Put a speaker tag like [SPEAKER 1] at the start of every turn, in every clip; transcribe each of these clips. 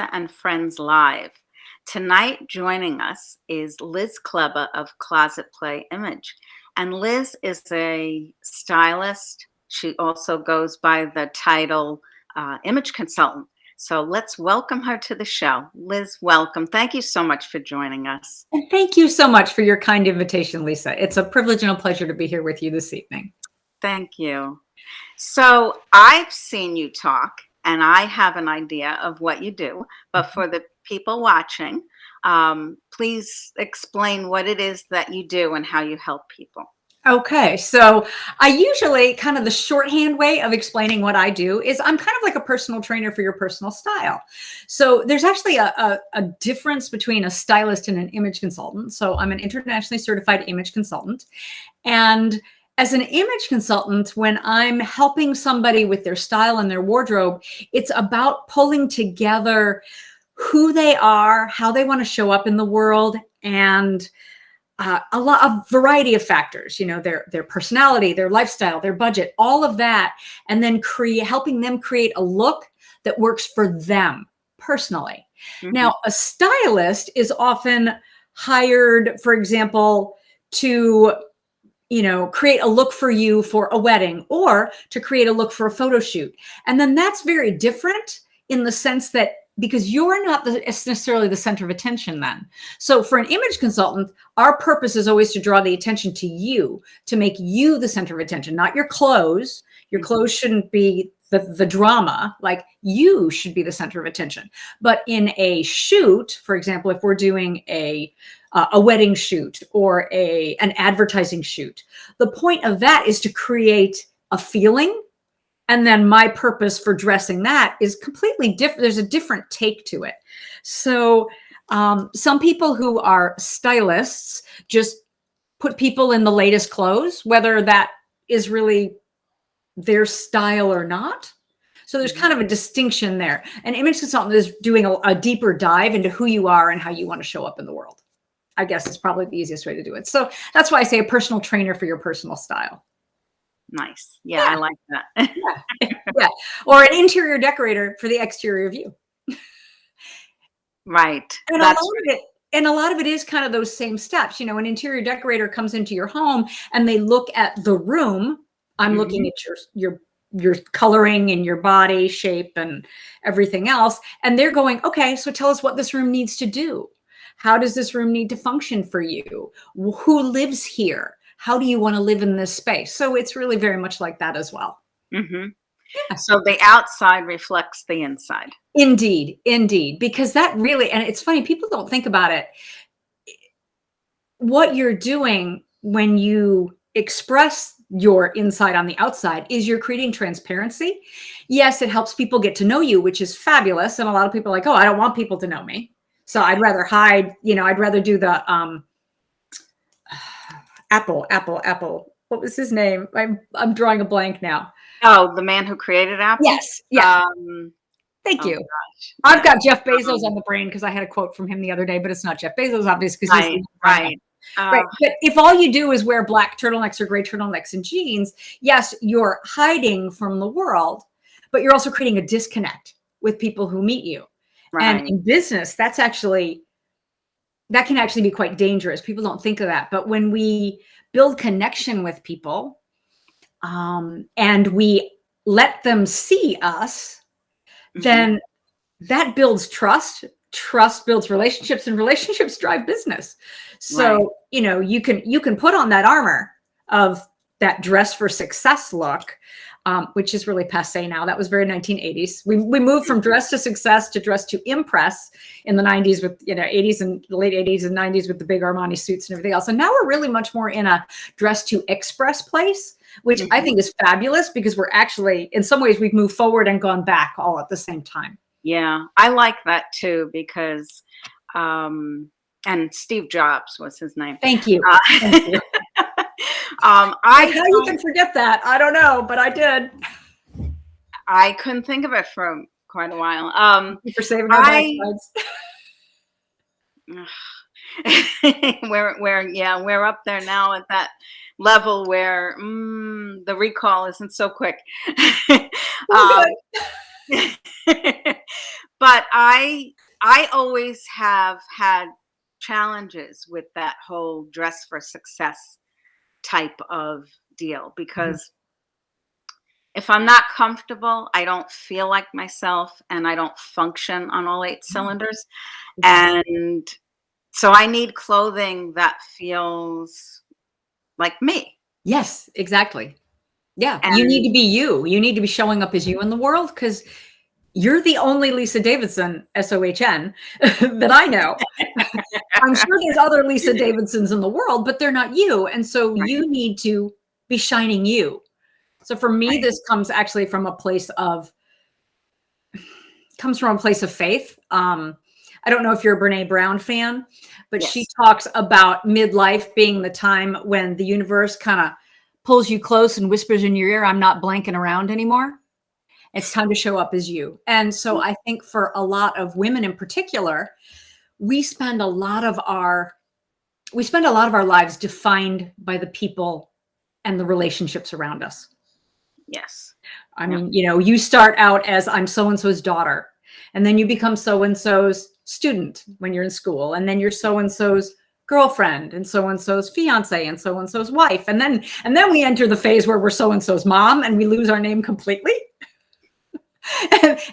[SPEAKER 1] Lisa and Friends Live. Tonight, joining us is Liz Klebba of Closet Play Image. And Liz is a stylist. She also goes by the title image consultant. So let's welcome her to the show. Liz, welcome. Thank you so much for joining us.
[SPEAKER 2] And thank you so much for your kind invitation, Lisa. It's a privilege and a pleasure to be here with you this evening.
[SPEAKER 1] Thank you. So I've seen you talk, and I have an idea of what you do. But for the people watching, please explain what it is that you do and how you help people.
[SPEAKER 2] Okay, so I usually kind of the shorthand way of explaining what I do is I'm kind of like a personal trainer for your personal style. So there's actually a difference between a stylist and an image consultant. So I'm an internationally certified image consultant. And as an image consultant, when I'm helping somebody with their style and their wardrobe, it's about pulling together who they are, how they want to show up in the world, and a variety of factors, you know, their personality, their lifestyle, their budget, all of that, and then helping them create a look that works for them personally. Mm-hmm. Now, a stylist is often hired, for example, to create a look for you for a wedding or to create a look for a photo shoot. And then that's very different in the sense that because you're not necessarily the center of attention then. So for an image consultant, our purpose is always to draw the attention to you, to make you the center of attention, not your clothes. Your clothes shouldn't be the drama, like you should be the center of attention. But in a shoot, for example, if we're doing a wedding shoot or an advertising shoot, the point of that is to create a feeling. And then my purpose for dressing that is completely different. There's a different take to it. So some people who are stylists just put people in the latest clothes, whether that is really their style or not. So there's kind of a distinction there. An image consultant is doing a deeper dive into who you are and how you want to show up in the world. I guess it's probably the easiest way to do it. So that's why I say a personal trainer for your personal style.
[SPEAKER 1] Nice. Yeah, I like that.
[SPEAKER 2] Yeah. Or an interior decorator for the exterior view.
[SPEAKER 1] Right.
[SPEAKER 2] And a lot of it is kind of those same steps. You know, an interior decorator comes into your home and they look at the room. I'm looking at your coloring and your body shape and everything else. And they're going, okay, so tell us what this room needs to do. How does this room need to function for you? Who lives here? How do you want to live in this space? So it's really very much like that as well.
[SPEAKER 1] Mm-hmm. Yeah. So the outside reflects the inside.
[SPEAKER 2] Indeed. Because that really, and it's funny, people don't think about it. What you're doing when you express your inside on the outside is you're creating transparency. Yes, it helps people get to know you, which is fabulous. And a lot of people are like, oh, I don't want people to know me. So I'd rather hide, I'd rather do the Apple. What was his name? I'm drawing a blank now.
[SPEAKER 1] Oh, the man who created Apple?
[SPEAKER 2] Yes. Yeah. Thank you.
[SPEAKER 1] Gosh.
[SPEAKER 2] I've got Jeff Bezos on the brain because I had a quote from him the other day, but it's not Jeff Bezos, obviously.
[SPEAKER 1] Right.
[SPEAKER 2] Right. But if all you do is wear black turtlenecks or gray turtlenecks and jeans, yes, you're hiding from the world, but you're also creating a disconnect with people who meet you. Right. And in business, that can actually be quite dangerous. People don't think of that. But when we build connection with people and we let them see us, then that builds trust. Trust builds relationships, and relationships drive business. So, you can put on that armor of that dress for success look, which is really passé now. That was very 1980s. We moved from dress to success to dress to impress in the 90s with, 80s and late 80s and 90s with the big Armani suits and everything else. And now we're really much more in a dress to express place, which I think is fabulous because we're actually, in some ways, we've moved forward and gone back all at the same time.
[SPEAKER 1] Yeah, I like that too because, and Steve Jobs was his name.
[SPEAKER 2] Thank you. Thank you. How you can forget that? I don't know, but I did.
[SPEAKER 1] I couldn't think of it for quite a while.
[SPEAKER 2] For saving our slides.
[SPEAKER 1] We're up there now at that level where the recall isn't so quick. but I always have had challenges with that whole dress for success type of deal,
[SPEAKER 2] Mhm.
[SPEAKER 1] because if I'm not comfortable, I don't feel like myself and I don't function on all eight
[SPEAKER 2] Yeah,
[SPEAKER 1] cylinders.
[SPEAKER 2] exactly.
[SPEAKER 1] And so I need clothing that feels like me.
[SPEAKER 2] Yes, exactly. Yeah, you need to
[SPEAKER 1] And
[SPEAKER 2] be you. You need to be showing up as you in the world because you're the only Lisa Davidson, SOHN, that I know. I'm sure there's other Lisa Davidsons in the world, but they're not you. And so
[SPEAKER 1] right,
[SPEAKER 2] you need to be shining you. So for me,
[SPEAKER 1] right.
[SPEAKER 2] this comes actually from a place of faith. I don't know if you're a Brene Brown fan, but she
[SPEAKER 1] Yes.
[SPEAKER 2] talks about midlife being the time when the universe kind of pulls you close and whispers in your ear, I'm not blanking around anymore. It's time to show up as you. And so I think for a lot of women in particular, we spend a lot of our lives defined by the people and the relationships around us.
[SPEAKER 1] Yes.
[SPEAKER 2] I
[SPEAKER 1] Yeah.
[SPEAKER 2] mean, you start out as I'm so and so's daughter, and then you become so and so's student when you're in school, and then you're so and so's girlfriend and so's fiance and so's wife, and then we enter the phase where we're so and so's mom and we lose our name completely.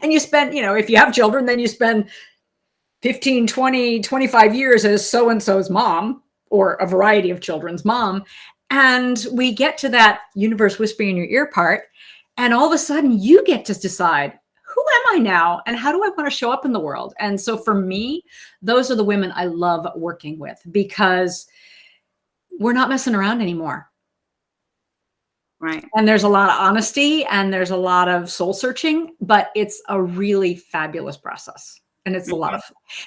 [SPEAKER 2] And you spend, if you have children, then you spend 15, 20, 25 years as so and so's mom or a variety of children's mom. And we get to that universe whispering in your ear part. And all of a sudden, you get to decide, who am I now? And how do I want to show up in the world? And so for me, those are the women I love working with because we're not messing around anymore.
[SPEAKER 1] Right.
[SPEAKER 2] And there's a lot of honesty and there's a lot of soul searching, but it's a really fabulous process. And
[SPEAKER 1] Mhm.
[SPEAKER 2] it's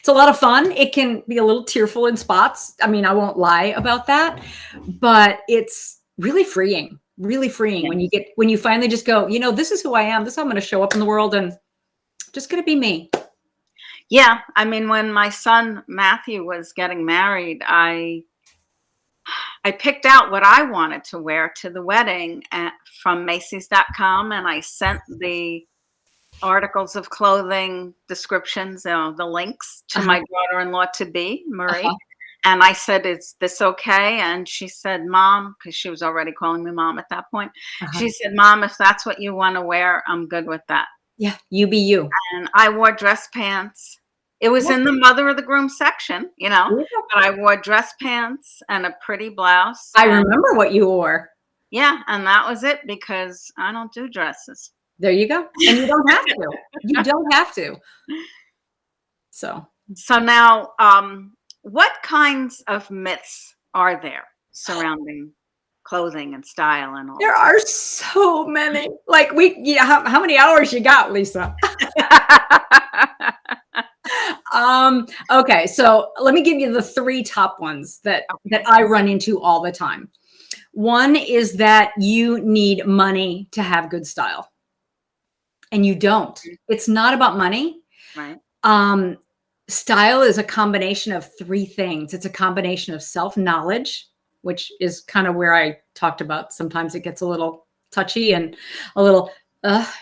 [SPEAKER 2] a lot of fun. It can be a little tearful in spots. I mean, I won't lie about that, but it's really freeing when
[SPEAKER 1] Yes.
[SPEAKER 2] you finally just go, this is who I am. This is how I'm going to show up in the world and just going to be me.
[SPEAKER 1] Yeah. I mean, when my son Matthew was getting married, I picked out what I wanted to wear to the wedding from Macy's.com, and I sent the articles of clothing descriptions, the links to
[SPEAKER 2] Uh-huh,
[SPEAKER 1] my daughter-in-law to be, Marie.
[SPEAKER 2] uh-huh,
[SPEAKER 1] And I said, "Is this okay?" And she said, "Mom," because she was already calling me mom at that point.
[SPEAKER 2] uh-huh.
[SPEAKER 1] She said, "Mom, if that's what you want to wear, I'm good with that."
[SPEAKER 2] Yeah, you be you.
[SPEAKER 1] And I wore dress pants. It was
[SPEAKER 2] Yeah,
[SPEAKER 1] in the mother of the groom section,
[SPEAKER 2] there you go.
[SPEAKER 1] but I wore dress pants and a pretty blouse.
[SPEAKER 2] I
[SPEAKER 1] And
[SPEAKER 2] remember what you wore.
[SPEAKER 1] yeah, and that was it because I don't do dresses.
[SPEAKER 2] There you go. And you don't have to. You don't have to. So
[SPEAKER 1] So now, what kinds of myths are there surrounding clothing and style and all
[SPEAKER 2] there
[SPEAKER 1] of
[SPEAKER 2] are so many. Like how many hours you got, Lisa?
[SPEAKER 1] that?
[SPEAKER 2] Okay, so let me give you the three top ones that
[SPEAKER 1] Okay.
[SPEAKER 2] I run into all the time. One is that you need money to have good style, and you don't. It's not about money.
[SPEAKER 1] Right.
[SPEAKER 2] Um, Style is a combination of three things. It's a combination of self-knowledge, which is kind of where I talked about. Sometimes it gets a little touchy and a little,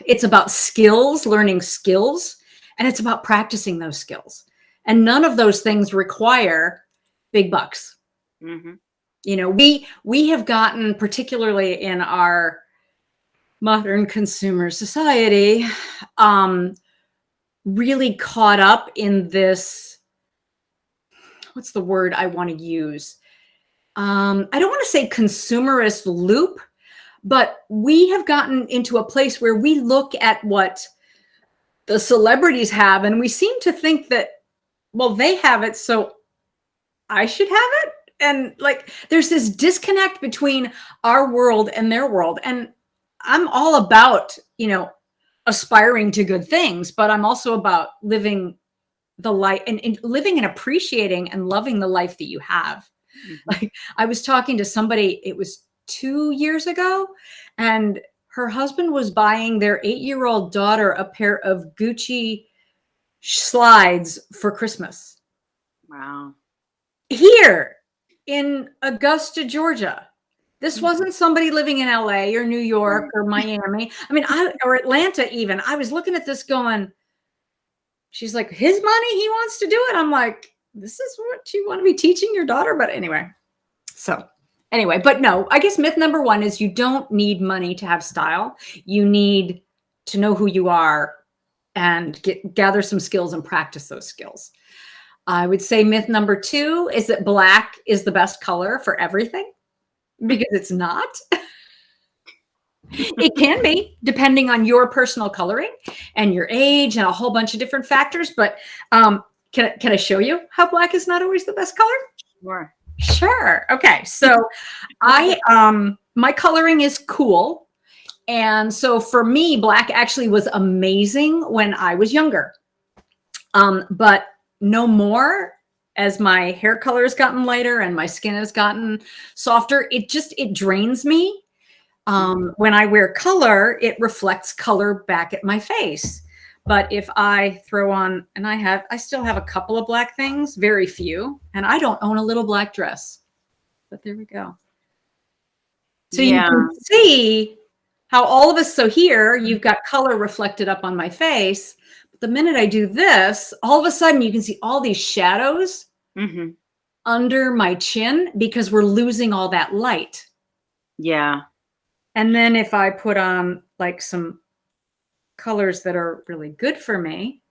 [SPEAKER 2] it's about skills, learning skills, and it's about practicing those skills. And none of those things require big bucks.
[SPEAKER 1] Hmm.
[SPEAKER 2] We have gotten, particularly in our modern consumer society, um, really caught up in this, what's the word I want to use? I don't want to say consumerist loop, but we have gotten into a place where we look at what the celebrities have and we seem to think that, well, they have it, so I should have it. And like, there's this disconnect between our world and their world. And I'm all about, aspiring to good things, but I'm also about living the life and living and appreciating and loving the life that you have.
[SPEAKER 1] Hmm.
[SPEAKER 2] Like I was talking to somebody, it was 2 years ago, and her husband was buying their 8-year-old daughter a pair of Gucci slides for Christmas
[SPEAKER 1] Wow.
[SPEAKER 2] here in Augusta, Georgia. This
[SPEAKER 1] Mhm.
[SPEAKER 2] wasn't somebody living in LA or New York
[SPEAKER 1] Right.
[SPEAKER 2] or Miami. I mean, or Atlanta even. I was looking at this going, she's like, his money, he wants to do it. I'm like, this is what you want to be teaching your daughter? But anyway, so anyway, but no, I guess myth number one is you don't need money to have style. You need to know who you are and gather some skills and practice those skills. I would say myth number two is that black is the best color for everything, because it's not. It can be, depending on your personal coloring and your age and a whole bunch of different factors. But can I show you how black is not always the best color?
[SPEAKER 1] Sure.
[SPEAKER 2] Sure. Okay. So my coloring is cool. And so for me, black actually was amazing when I was younger. But no more, as my hair color has gotten lighter and my skin has gotten softer, it drains me. When I wear color, it reflects color back at my face. But if I throw on, and I still have a couple of black things, very few, and I don't own a little black dress, but there we go. So you can see how all of us, so here you've got color reflected up on my face. But the minute I do this, all of a sudden you can see all these shadows under my chin because we're losing all that light.
[SPEAKER 1] Yeah.
[SPEAKER 2] And then if I put on like some colors that are really good for me,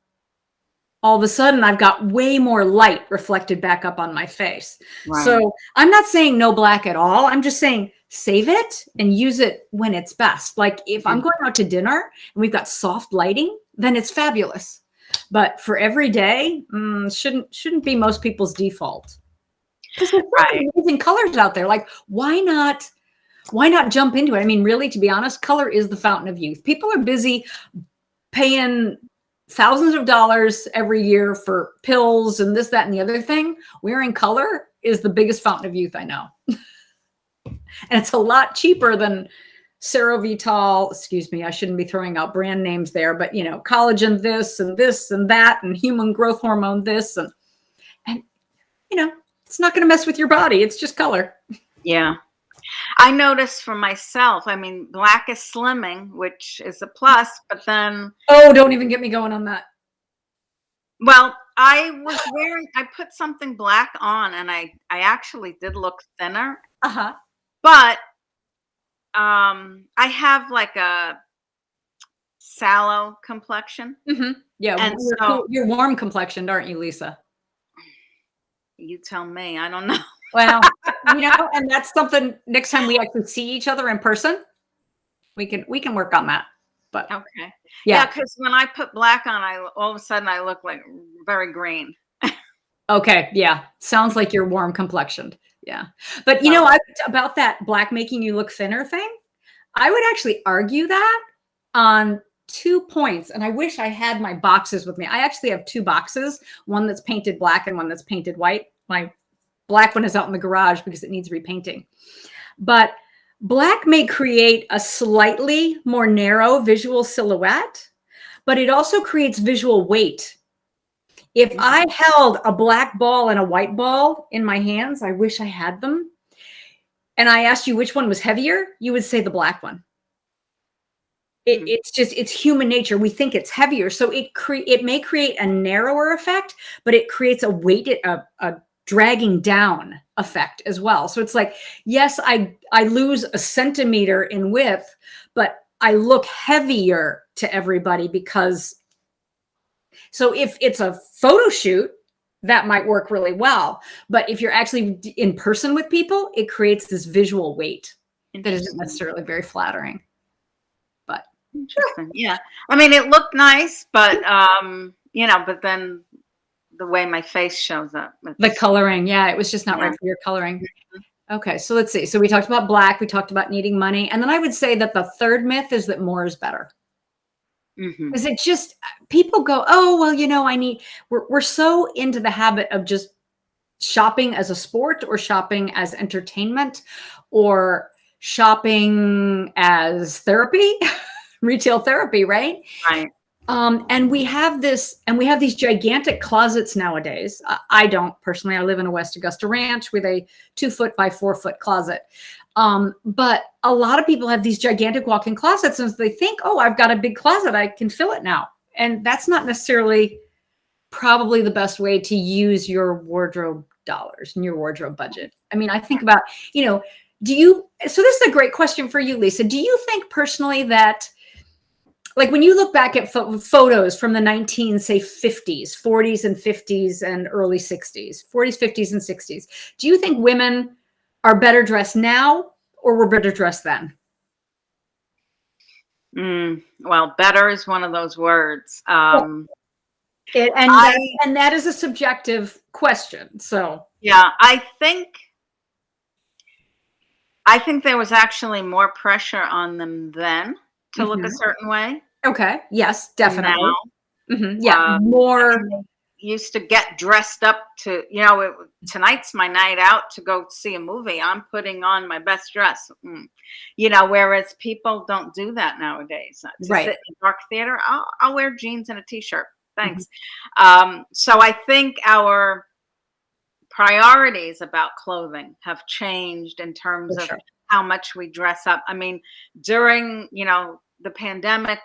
[SPEAKER 2] all of a sudden I've got way more light reflected back up on my face. Right. So I'm not saying no black at all. I'm just saying save it and use it when it's best. Like if I'm going out to dinner and we've got soft lighting, then it's fabulous. But for every day, shouldn't be most people's default. Because there's amazing colors out there. Like why not jump into it? I mean, really, to be honest, color is the fountain of youth. People are busy paying thousands of dollars every year for pills and this, that, and the other thing. Wearing color is the biggest fountain of youth I know. And it's a lot cheaper than Cerovital. Excuse me, I shouldn't be throwing out brand names there, but you know, collagen this and that and human growth hormone this and you know, it's not going to mess with your body. It's just color.
[SPEAKER 1] Yeah. I noticed for myself, I mean, black is slimming, which is a plus, but then...
[SPEAKER 2] Oh, don't even get me going on that.
[SPEAKER 1] Well, I put something black on and I actually did look thinner.
[SPEAKER 2] Uh-huh.
[SPEAKER 1] But I have like a sallow complexion.
[SPEAKER 2] Mm-hmm. Yeah, and you're warm complexioned, aren't you, Lisa?
[SPEAKER 1] You tell me. I don't know.
[SPEAKER 2] Well, you know, and that's something next time we actually see each other in person, we can work on that. But
[SPEAKER 1] okay. Yeah, because when I put black on, all of a sudden I look like very green.
[SPEAKER 2] Okay, yeah. Sounds like you're warm complexioned. Yeah. But you know, about that black making you look thinner thing, I would actually argue that on 2 points. And I wish I had my boxes with me. I actually have 2 boxes, one that's painted black and one that's painted white. My black one is out in the garage because it needs repainting. But black may create a slightly more narrow visual silhouette, but it also creates visual weight. If I held a black ball and a white ball in my hands, I wish I had them, and I asked you which one was heavier, you would say the black one. It's human nature. We think it's heavier. So it may create a narrower effect, but it creates a weighted, a dragging down effect as well. So it's like, yes, I lose a centimeter in width, but I look heavier to everybody because, so if it's a photo shoot, that might work really well. But if you're actually in person with people, it creates this visual weight that isn't necessarily very flattering. But
[SPEAKER 1] interesting. Yeah. I mean, it looked nice, but, you know, but then the way my face shows up.
[SPEAKER 2] The coloring. Yeah. It was just not right for your coloring. Okay. So let's see. So we talked about black. We talked about needing money. And then I would say that the third myth is that more is better. Because it just, people go, oh, well, you know, we're so into the habit of just shopping as a sport or shopping as entertainment or shopping as therapy, retail therapy, right?
[SPEAKER 1] Right.
[SPEAKER 2] And we have these gigantic closets nowadays. I don't personally. I live in a West Augusta ranch with a 2-foot by 4-foot closet. But a lot of people have these gigantic walk-in closets and they think, oh, I've got a big closet. I can fill it now. And that's not necessarily probably the best way to use your wardrobe dollars and your wardrobe budget. I mean, I think about, so this is a great question for you, Lisa. Do you think personally that, like, when you look back at photos from the 50s, 40s and 50s and early 60s, 40s, 50s and 60s, do you think women are better dressed now or were better dressed then?
[SPEAKER 1] Well, better is one of those words.
[SPEAKER 2] And that is a subjective question. So
[SPEAKER 1] yeah, I think there was actually more pressure on them then to look a certain way.
[SPEAKER 2] Okay. Yes, definitely.
[SPEAKER 1] Now,
[SPEAKER 2] yeah, more.
[SPEAKER 1] Used to get dressed up to, tonight's my night out to go see a movie. I'm putting on my best dress. Whereas people don't do that nowadays. To sit in a dark theater, I'll wear jeans and a t-shirt. Thanks. So I think our priorities about clothing have changed in terms of how much we dress up. I mean, during, the pandemic,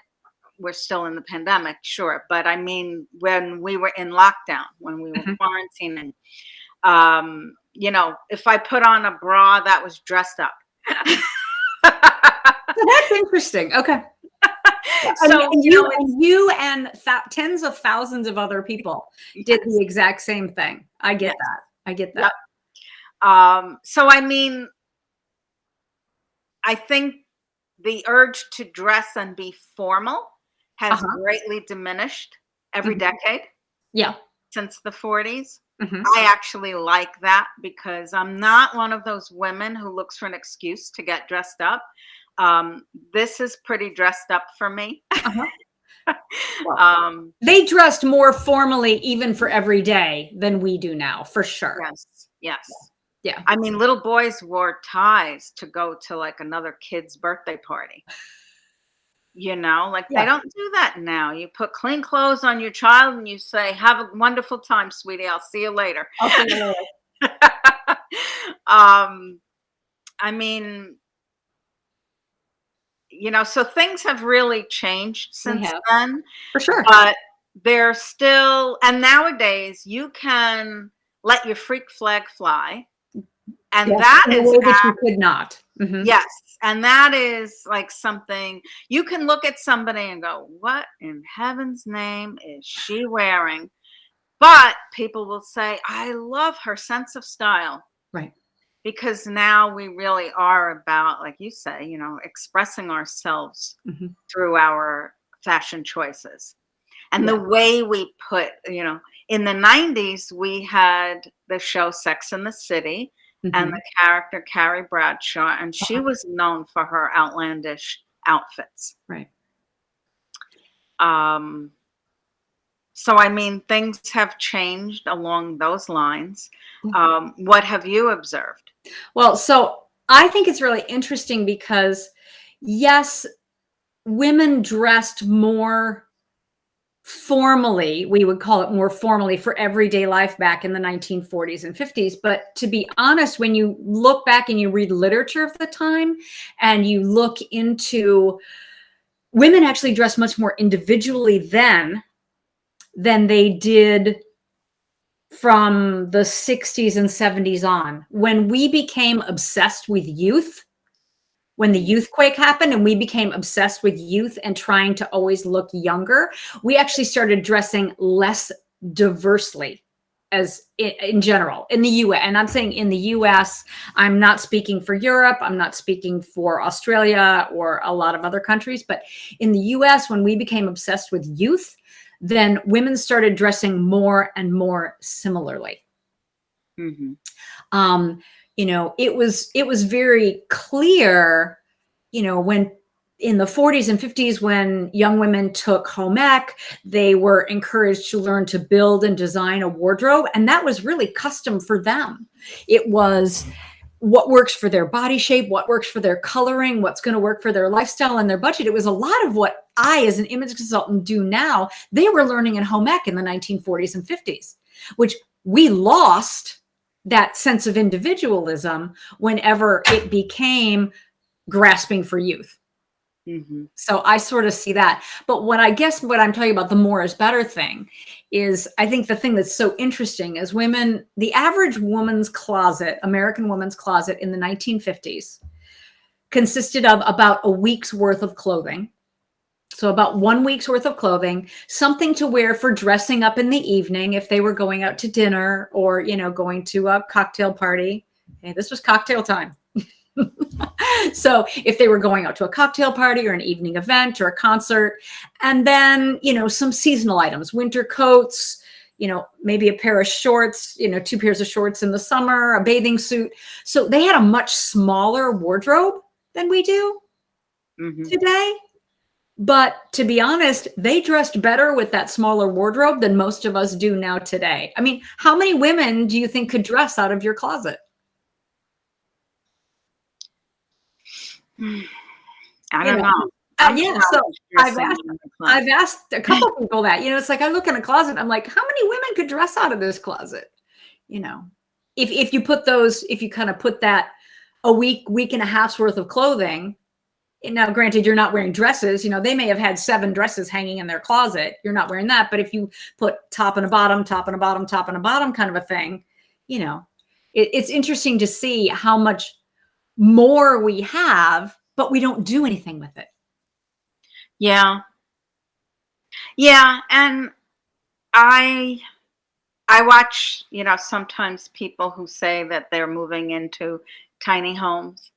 [SPEAKER 1] we're still in the pandemic, sure. But I mean, when we were in lockdown, when we were quarantining, if I put on a bra that was dressed up.
[SPEAKER 2] That's interesting. Okay. So you and tens of thousands of other people did the exact same thing. I get that. I get that.
[SPEAKER 1] Yep. So I mean, I think the urge to dress and be formal has greatly diminished every decade.
[SPEAKER 2] Yeah.
[SPEAKER 1] Since the 40s. I actually like that because I'm not one of those women who looks for an excuse to get dressed up. This is pretty dressed up for me.
[SPEAKER 2] They dressed more formally even for every day than we do now, for sure.
[SPEAKER 1] Yes.
[SPEAKER 2] Yeah.
[SPEAKER 1] I mean, little boys wore ties to go to like another kid's birthday party. They don't do that now. You put clean clothes on your child and you say, "Have a wonderful time, sweetie. I'll see you later."
[SPEAKER 2] I'll see you later.
[SPEAKER 1] I mean, so things have really changed since then.
[SPEAKER 2] For sure.
[SPEAKER 1] But they're still, and nowadays you can let your freak flag fly. And that is
[SPEAKER 2] that you could not.
[SPEAKER 1] Yes. And that is like something you can look at somebody and go, "What in heaven's name is she wearing?" But people will say, "I love her sense of style."
[SPEAKER 2] Right.
[SPEAKER 1] Because now we really are about, like you say, expressing ourselves through our fashion choices. And the way we put, in the 90s, we had the show Sex and the City. And the character Carrie Bradshaw, and she was known for her outlandish outfits.
[SPEAKER 2] Right.
[SPEAKER 1] So I mean, things have changed along those lines. What have you observed?
[SPEAKER 2] Well, so I think it's really interesting because, yes, women dressed more formally, we would call it more formally, for everyday life back in the 1940s and 50s. But to be honest, when you look back and you read literature of the time and you look into, women actually dressed much more individually then than they did from the 60s and 70s on. When we became obsessed with youth, when the youth quake happened and we became obsessed with youth and trying to always look younger, we actually started dressing less diversely as in general in the US. And I'm saying in the US, I'm not speaking for Europe. I'm not speaking for Australia or a lot of other countries, but in the US, when we became obsessed with youth, then women started dressing more and more similarly. It was very clear, when in the 40s and 50s, when young women took home ec, they were encouraged to learn to build and design a wardrobe. And that was really custom for them. It was what works for their body shape, what works for their coloring, what's going to work for their lifestyle and their budget. It was a lot of what I, as an image consultant, do now. They were learning in home ec in the 1940s and 50s, which we lost that sense of individualism whenever it became grasping for youth. So I sort of see that. But what I'm talking about, the more is better thing, is I think the thing that's so interesting is women, the average woman's closet, American woman's closet in the 1950s consisted of about a week's worth of clothing. So about 1 week's worth of clothing, something to wear for dressing up in the evening if they were going out to dinner or, you know, going to a cocktail party. Hey, this was cocktail time. So if they were going out to a cocktail party or an evening event or a concert, and then, you know, some seasonal items, winter coats, you know, maybe a pair of shorts, you know, 2 pairs of shorts in the summer, a bathing suit. So they had a much smaller wardrobe than we do today. But to be honest, they dressed better with that smaller wardrobe than most of us do now today. I mean, how many women do you think could dress out of your closet?
[SPEAKER 1] I don't know.
[SPEAKER 2] Yeah, so I've asked a couple of people that, you know, it's like I look in a closet, I'm like, how many women could dress out of this closet? You know, if you put those, if you kind of put that a week and a half's worth of clothing. Now, granted, you're not wearing dresses. You know, they may have had 7 dresses hanging in their closet. You're not wearing that. But if you put top and a bottom, top and a bottom, top and a bottom kind of a thing, you know, it's interesting to see how much more we have, but we don't do anything with it.
[SPEAKER 1] Yeah. Yeah. And I watch, you know, sometimes people who say that they're moving into tiny homes.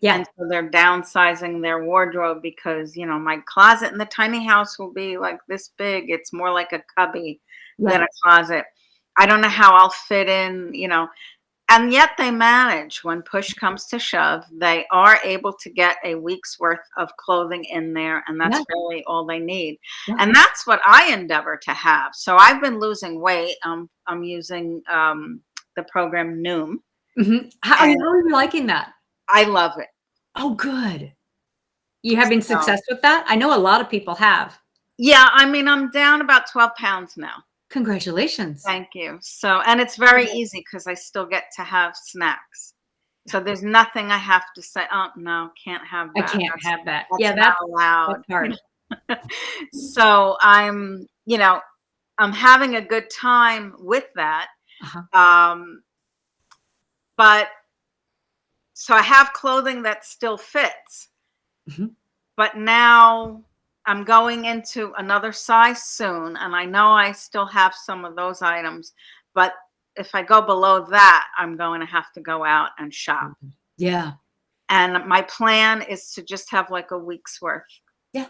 [SPEAKER 2] Yeah.
[SPEAKER 1] And so they're downsizing their wardrobe because, you know, my closet in the tiny house will be like this big. It's more like a cubby than a closet. I don't know how I'll fit in, you know, and yet they manage. When push comes to shove, they are able to get a week's worth of clothing in there, and that's really all they need. And that's what I endeavor to have. So I've been losing weight. I'm using the program Noom.
[SPEAKER 2] How are you liking that?
[SPEAKER 1] I love it.
[SPEAKER 2] Oh, good. You having success with that? I know a lot of people have.
[SPEAKER 1] Yeah, I mean, I'm down about 12 pounds now.
[SPEAKER 2] Congratulations.
[SPEAKER 1] Thank you. So, and it's very easy because I still get to have snacks. So there's nothing I have to say, oh, no, can't have that.
[SPEAKER 2] I can't have that.
[SPEAKER 1] That's not allowed.
[SPEAKER 2] That's hard.
[SPEAKER 1] So I'm, you know, I'm having a good time with that. But so I have clothing that still fits, but now I'm going into another size soon, and I know I still have some of those items, but if I go below that, I'm going to have to go out and shop.
[SPEAKER 2] Yeah.
[SPEAKER 1] And my plan is to just have like a week's worth.
[SPEAKER 2] Yeah.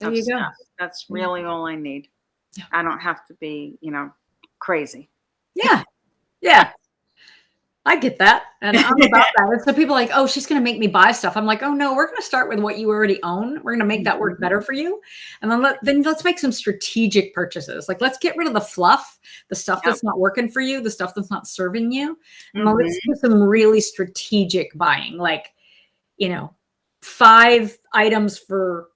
[SPEAKER 2] There you go.
[SPEAKER 1] That's really all I need. Yeah. I don't have to be, you know, crazy.
[SPEAKER 2] Yeah. Yeah. I get that. And I'm about that. And so people are like, oh, she's going to make me buy stuff. I'm like, oh, no, we're going to start with what you already own. We're going to make that work better for you. And then let's make some strategic purchases. Like, let's get rid of the fluff, the stuff that's not working for you, the stuff that's not serving you. And let's do some really strategic buying, like, you know, 5 items for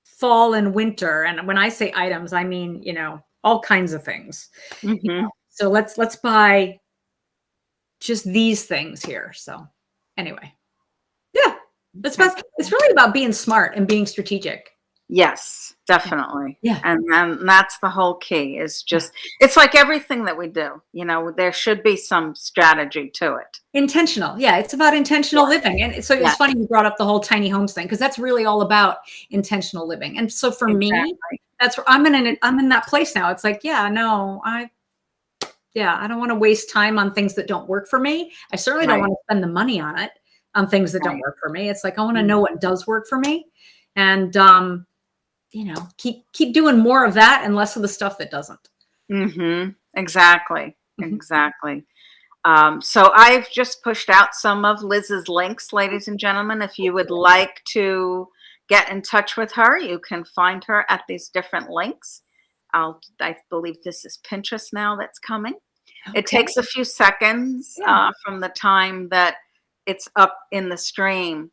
[SPEAKER 2] fall and winter. And when I say items, I mean, you know, all kinds of things. You know? So let's buy just these things here. So anyway, yeah, it's really about being smart and being strategic.
[SPEAKER 1] Yes, definitely.
[SPEAKER 2] Yeah.
[SPEAKER 1] And that's the whole key is just, it's like everything that we do, you know, there should be some strategy to it. Intentional.
[SPEAKER 2] Yeah. It's about intentional living. And so it's funny you brought up the whole tiny homes thing, because that's really all about intentional living. And so for me, that's where I'm in that place now. It's like, yeah, no, I don't want to waste time on things that don't work for me. I certainly don't want to spend the money on it, on things that don't work for me. It's like, I want to know what does work for me. And, you know, keep doing more of that and less of the stuff that doesn't.
[SPEAKER 1] Exactly. Exactly. So I've just pushed out some of Liz's links, ladies and gentlemen. If you would like to get in touch with her, you can find her at these different links. I believe this is Pinterest now that's coming. Okay. It takes a few seconds from the time that it's up in the stream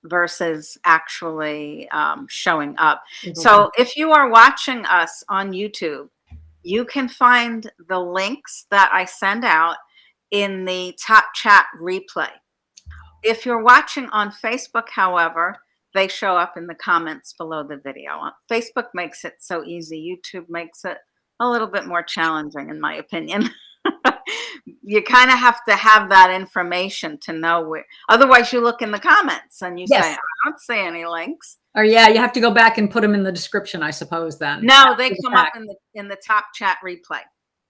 [SPEAKER 1] versus actually showing up. So if you are watching us on YouTube, you can find the links that I send out in the top chat replay. If you're watching on Facebook, however, they show up in the comments below the video. Facebook makes it so easy. YouTube makes it a little bit more challenging, in my opinion. You kind of have to have that information to know where. Otherwise, you look in the comments and you say,
[SPEAKER 2] Yes.
[SPEAKER 1] "I don't see any links."
[SPEAKER 2] Or yeah, you have to go back and put them in the description, I suppose, then.
[SPEAKER 1] No, they
[SPEAKER 2] After the
[SPEAKER 1] come up
[SPEAKER 2] fact.
[SPEAKER 1] in the top chat replay.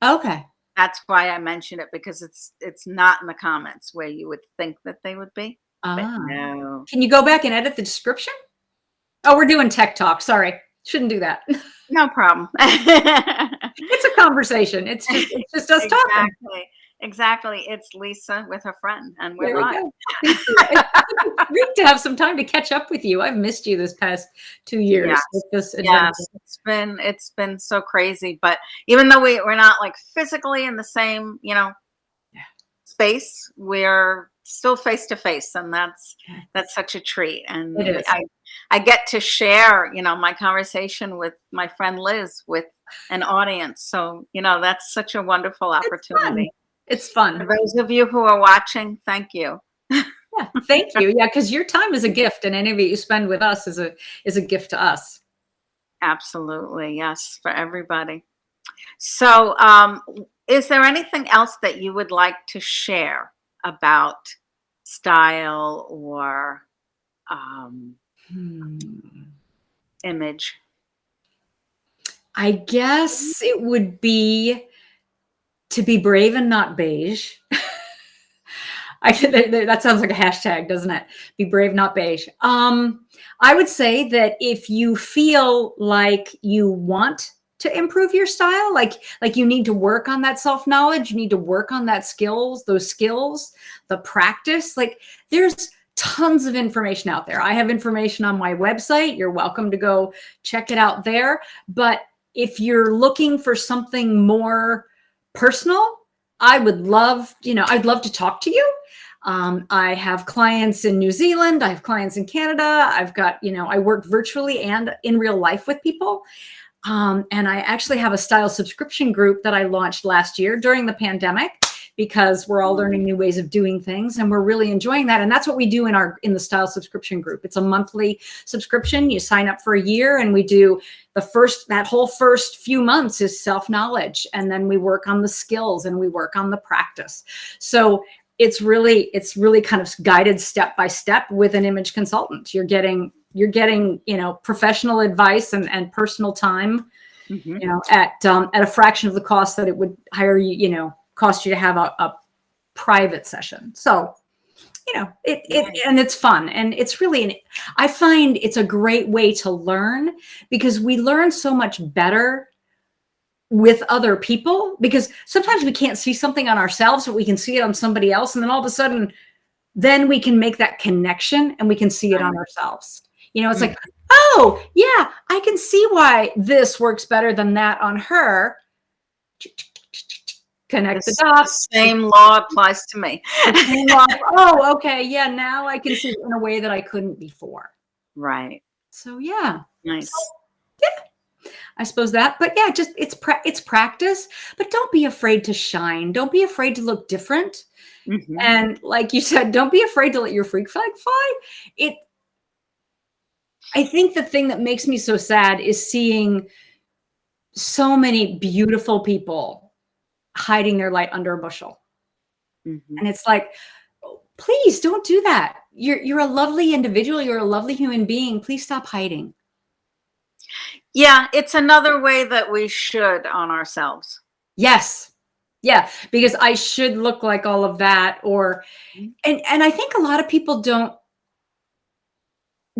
[SPEAKER 2] Okay.
[SPEAKER 1] That's why I mentioned it, because it's not in the comments where you would think that they would be, but
[SPEAKER 2] Ah.
[SPEAKER 1] no.
[SPEAKER 2] Can you go back and edit the description? Oh, we're doing tech talk. Sorry. Shouldn't do that.
[SPEAKER 1] No problem.
[SPEAKER 2] It's a conversation. It's just us talking.
[SPEAKER 1] Exactly. Exactly. It's Lisa with her friend, and we're
[SPEAKER 2] There we
[SPEAKER 1] live.
[SPEAKER 2] go. Thank you. It's great to have some time to catch up with you. I've missed you this past 2 years
[SPEAKER 1] Yes.
[SPEAKER 2] with this adventure.
[SPEAKER 1] Yes. It's been so crazy. But even though we're not like physically in the same,
[SPEAKER 2] Yeah.
[SPEAKER 1] space, we're still face to face, and that's
[SPEAKER 2] Yeah.
[SPEAKER 1] that's such a treat. And
[SPEAKER 2] It is.
[SPEAKER 1] I get to share, my conversation with my friend Liz with an audience. So, that's such a wonderful
[SPEAKER 2] It's fun.
[SPEAKER 1] opportunity.
[SPEAKER 2] It's
[SPEAKER 1] For
[SPEAKER 2] fun.
[SPEAKER 1] those of you who are watching, thank you.
[SPEAKER 2] Yeah. Thank you. Yeah, because your time is a gift, and any of it you spend with us is a gift to us.
[SPEAKER 1] Absolutely. Yes, for everybody. So, is there anything else that you would like to share about style or
[SPEAKER 2] Hmm.
[SPEAKER 1] image?
[SPEAKER 2] I guess it would be to be brave and not beige. That sounds like a hashtag, doesn't it? Be brave, not beige. I would say that if you feel like you want to improve your style, like you need to work on that self-knowledge, you need to work on those skills, the practice, like there's tons of information out there. I have information on my website. You're welcome to go check it out there. But if you're looking for something more personal, I'd love to talk to you. I have clients in New Zealand. I have clients in Canada. I work virtually and in real life with people. And I actually have a style subscription group that I launched last year during the pandemic, because we're all learning new ways of doing things, and we're really enjoying that. And that's what we do in the style subscription group. It's a monthly subscription. You sign up for a year, and we do that whole first few months is self-knowledge. And then we work on the skills and we work on the practice. So it's really kind of guided step by step with an image consultant. You're getting, professional advice and personal time,
[SPEAKER 1] Mhm.
[SPEAKER 2] at a fraction of the cost that it would cost you to have a private session. So, and it's fun, and it's really, I find it's a great way to learn, because we learn so much better with other people, because sometimes we can't see something on ourselves, but we can see it on somebody else. And then all of a sudden, then we can make that connection and we can see it on ourselves. It's like, oh yeah, I can see why this works better than that on her. Connect the dots.
[SPEAKER 1] The same law applies to me.
[SPEAKER 2] The same law. Oh, okay. Yeah. Now I can see it in a way that I couldn't before.
[SPEAKER 1] Right.
[SPEAKER 2] So yeah.
[SPEAKER 1] Nice.
[SPEAKER 2] So, yeah. I suppose that, but yeah, just it's practice, but don't be afraid to shine. Don't be afraid to look different.
[SPEAKER 1] Mhm.
[SPEAKER 2] And like you said, don't be afraid to let your freak flag fly. I think the thing that makes me so sad is seeing so many beautiful people hiding their light under a bushel.
[SPEAKER 1] Mhm.
[SPEAKER 2] And it's like, please don't do that. You're a lovely individual. You're a lovely human being. Please stop hiding.
[SPEAKER 1] Yeah, it's another way that we should on ourselves.
[SPEAKER 2] Yes. Yeah, because I should look like all of that, and I think a lot of people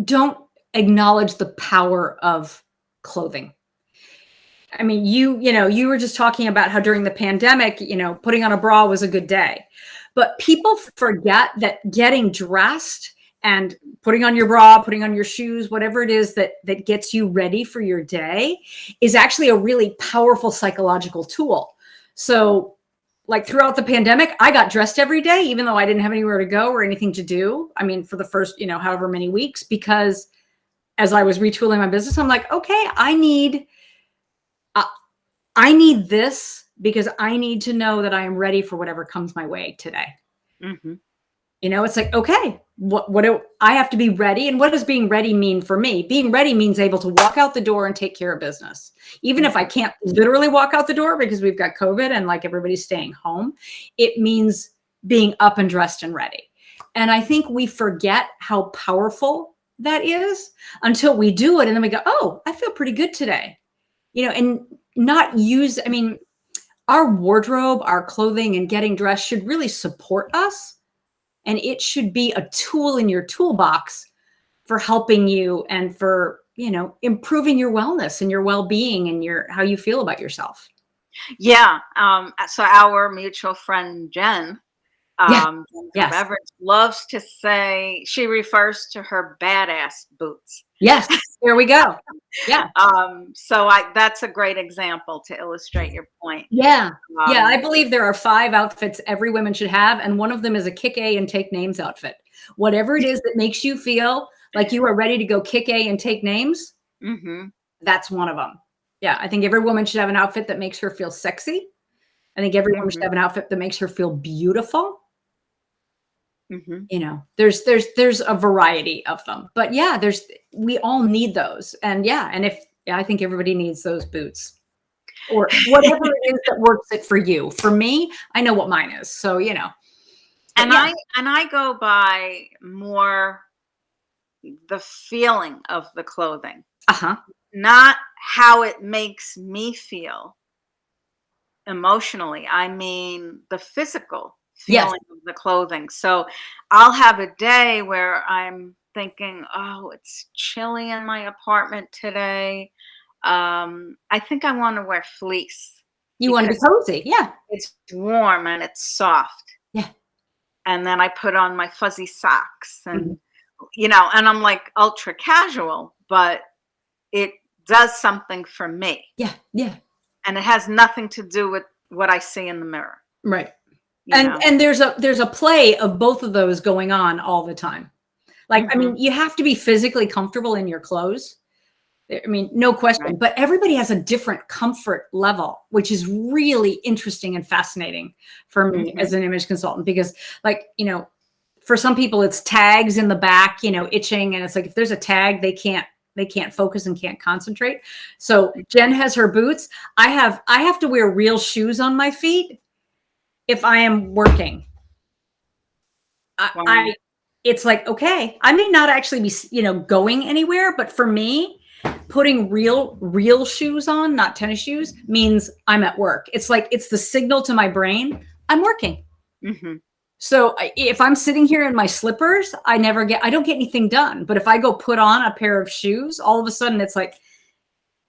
[SPEAKER 2] don't acknowledge the power of clothing. I mean, you were just talking about how during the pandemic, putting on a bra was a good day. But people forget that getting dressed and putting on your bra, putting on your shoes, whatever it is that gets you ready for your day, is actually a really powerful psychological tool. So like throughout the pandemic, I got dressed every day, even though I didn't have anywhere to go or anything to do. I mean, for the first, however many weeks, because as I was retooling my business, I'm like, okay, I need this, because I need to know that I am ready for whatever comes my way today.
[SPEAKER 1] Mm-hmm.
[SPEAKER 2] It's like, okay, I have to be ready. And what does being ready mean for me? Being ready means able to walk out the door and take care of business. Even if I can't literally walk out the door because we've got COVID and like everybody's staying home, it means being up and dressed and ready. And I think we forget how powerful that is until we do it. And then we go, oh, I feel pretty good today. And not use, I mean, our wardrobe, our clothing and getting dressed should really support us. And it should be a tool in your toolbox for helping you and for, improving your wellness and your well-being and how you feel about yourself.
[SPEAKER 1] Yeah. So our mutual friend, Jen,
[SPEAKER 2] Yeah.
[SPEAKER 1] Jennifer Beveridge, loves to say, she refers to her badass boots.
[SPEAKER 2] Yes. There we go. Yeah.
[SPEAKER 1] So that's a great example to illustrate your point.
[SPEAKER 2] Yeah. Yeah. I believe there are 5 outfits every woman should have. And one of them is a kick A and take names outfit. Whatever it is that makes you feel like you are ready to go kick A and take names. That's one of them. Yeah. I think every woman should have an outfit that makes her feel sexy. I think every woman should have an outfit that makes her feel beautiful. There's a variety of them, but yeah, we all need those. And I think everybody needs those boots or whatever it is that works it for you. For me, I know what mine is. So,
[SPEAKER 1] and I go by more the feeling of the clothing, not how it makes me feel emotionally. I mean, the physical feeling of the clothing. So I'll have a day where I'm thinking, oh, it's chilly in my apartment today. I think I want to wear fleece.
[SPEAKER 2] You want to be cozy. Yeah.
[SPEAKER 1] It's warm and it's soft.
[SPEAKER 2] Yeah.
[SPEAKER 1] And then I put on my fuzzy socks and, and I'm like ultra casual, but it does something for me.
[SPEAKER 2] Yeah. Yeah.
[SPEAKER 1] And it has nothing to do with what I see in the mirror.
[SPEAKER 2] Right. And there's a play of both of those going on all the time. Like, I mean, you have to be physically comfortable in your clothes. I mean, no question, right. But everybody has a different comfort level, which is really interesting and fascinating for me as an image consultant, because like, for some people it's tags in the back, itching. And it's like, if there's a tag, they can't focus and can't concentrate. So Jen has her boots. I have to wear real shoes on my feet if I am working. It's like, okay, I may not actually be, going anywhere, but for me, putting real shoes on, not tennis shoes, means I'm at work. It's like, it's the signal to my brain, I'm working. So if I'm sitting here in my slippers, I don't get anything done. But if I go put on a pair of shoes, all of a sudden it's like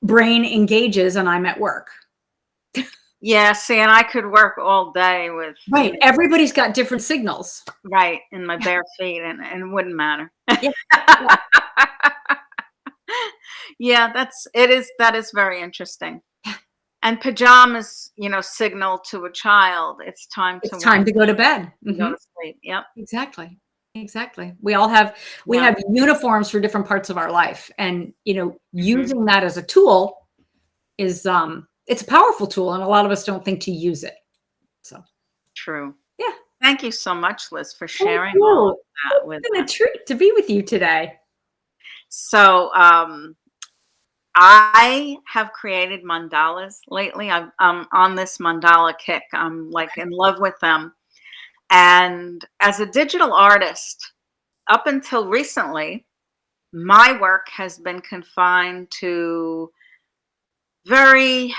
[SPEAKER 2] brain engages and I'm at work.
[SPEAKER 1] Yeah, see, and I could work all day with...
[SPEAKER 2] Right. Everybody's got different signals.
[SPEAKER 1] Right. In my bare feet, and it wouldn't matter. Yeah, that is very interesting. And pajamas, signal to a child, it's time
[SPEAKER 2] to go to bed.
[SPEAKER 1] Go to sleep. Yep.
[SPEAKER 2] Exactly. We all have, have uniforms for different parts of our life. And, using that as a tool is, it's a powerful tool, and a lot of us don't think to use it. So
[SPEAKER 1] true.
[SPEAKER 2] Yeah.
[SPEAKER 1] Thank you so much, Liz, for sharing all of that with us.
[SPEAKER 2] It's been a treat to be with you today.
[SPEAKER 1] So I have created mandalas lately. I'm on this mandala kick. I'm like in love with them. And as a digital artist, up until recently, my work has been confined to very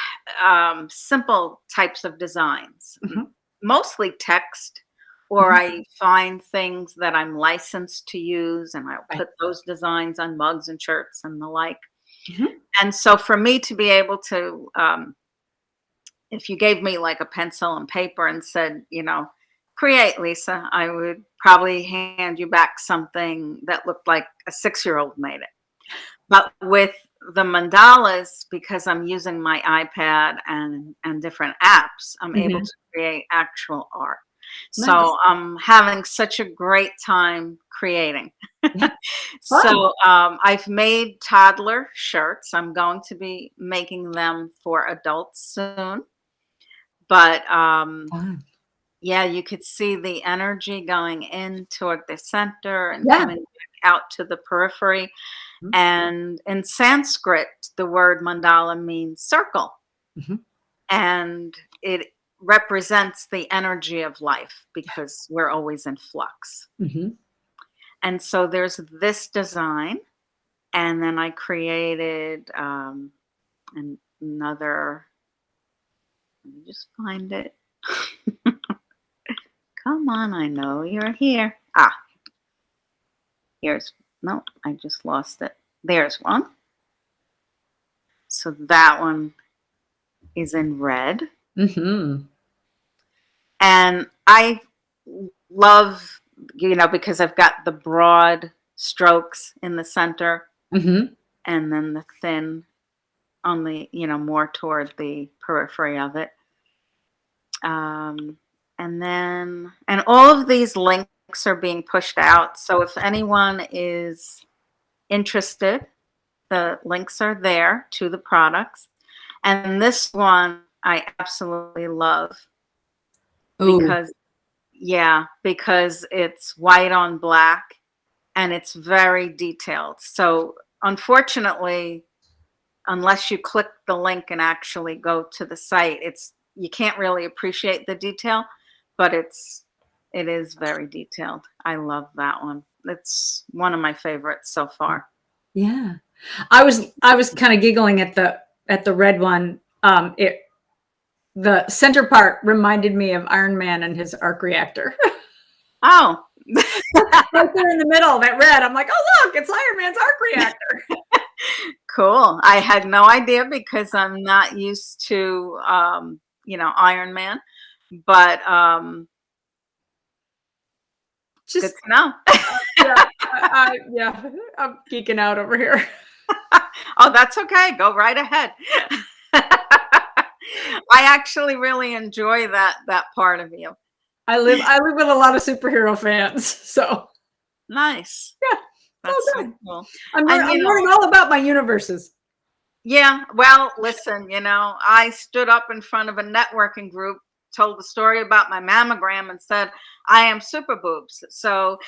[SPEAKER 1] simple types of designs, mostly text, or I find things that I'm licensed to use, and I'll put those designs on mugs and shirts and the like. And so for me to be able to, if you gave me like a pencil and paper and said, create, Lisa, I would probably hand you back something that looked like a 6-year-old made it. But with the mandalas, because I'm using my iPad and different apps, I'm able to create actual art. Nice. So I'm having such a great time creating. So I've made toddler shirts. I'm going to be making them for adults soon. But Yeah, you could see the energy going in toward the center and
[SPEAKER 2] Yeah.
[SPEAKER 1] coming back out to the periphery.
[SPEAKER 2] Mhm.
[SPEAKER 1] And in Sanskrit, the word mandala means circle,
[SPEAKER 2] Mhm.
[SPEAKER 1] and it represents the energy of life because we're always in flux.
[SPEAKER 2] Mhm.
[SPEAKER 1] And so there's this design, and then I created another. Let me just find it. Come on, I know you're here. Ah, here's, no, I just lost it. There's one. So that one is in red.
[SPEAKER 2] Mhm.
[SPEAKER 1] And I love, because I've got the broad strokes in the center
[SPEAKER 2] Mhm.
[SPEAKER 1] and then the thin on the, more toward the periphery of it. And all of these links are being pushed out. So if anyone is interested, the links are there to the products. And this one I absolutely love
[SPEAKER 2] Ooh.
[SPEAKER 1] because, yeah, because it's white on black and it's very detailed. So unfortunately, unless you click the link and actually go to the site, you can't really appreciate the detail, but it is very detailed. I love that one. It's one of my favorites so far.
[SPEAKER 2] Yeah. I was kind of giggling at the red one. The center part reminded me of Iron Man and his arc reactor.
[SPEAKER 1] Oh,
[SPEAKER 2] Right there in the middle, that red. I'm like, oh look, it's Iron Man's arc reactor.
[SPEAKER 1] cool. I had no idea because I'm not used to Iron Man, but good
[SPEAKER 2] Just
[SPEAKER 1] to know.
[SPEAKER 2] yeah, yeah, I'm geeking out over here.
[SPEAKER 1] Oh, that's okay. Go right ahead. I actually really enjoy that part of you.
[SPEAKER 2] I live with a lot of superhero fans, so
[SPEAKER 1] Nice.
[SPEAKER 2] yeah, it's all
[SPEAKER 1] That's so
[SPEAKER 2] good.
[SPEAKER 1] cool.
[SPEAKER 2] I'm
[SPEAKER 1] And
[SPEAKER 2] I'm learning all about my universes.
[SPEAKER 1] yeah, well, listen, I stood up in front of a networking group, told the story about my mammogram and said, I am super boobs. So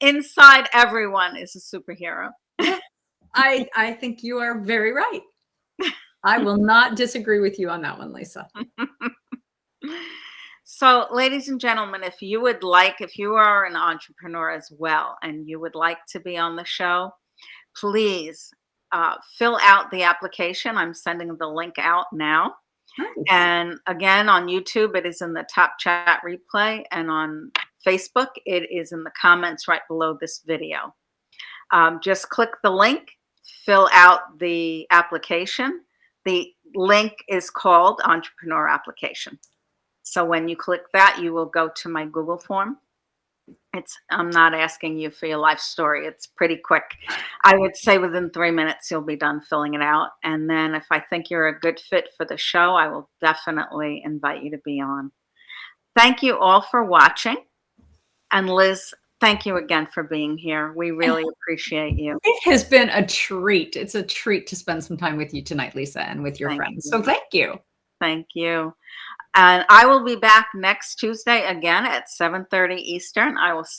[SPEAKER 1] inside everyone is a superhero.
[SPEAKER 2] Yeah, I think you are very right. I will not disagree with you on that one, Lisa.
[SPEAKER 1] So, ladies and gentlemen, if you are an entrepreneur as well and you would like to be on the show, please fill out the application. I'm sending the link out now.
[SPEAKER 2] Nice.
[SPEAKER 1] And again, on YouTube, it is in the top chat replay. And on Facebook, it is in the comments right below this video. Just click the link, fill out the application. The link is called Entrepreneur Application. So when you click that, you will go to my Google form. I'm not asking you for your life story. It's pretty quick. I would say within 3 minutes, you'll be done filling it out. And then if I think you're a good fit for the show, I will definitely invite you to be on. Thank you all for watching. And Liz, thank you again for being here. We really appreciate you.
[SPEAKER 2] It has been a treat. It's a treat to spend some time with you tonight, Lisa, and with your
[SPEAKER 1] Thank
[SPEAKER 2] friends. So
[SPEAKER 1] you.
[SPEAKER 2] thank you.
[SPEAKER 1] Thank you. And I will be back next Tuesday again at 7:30 Eastern. I will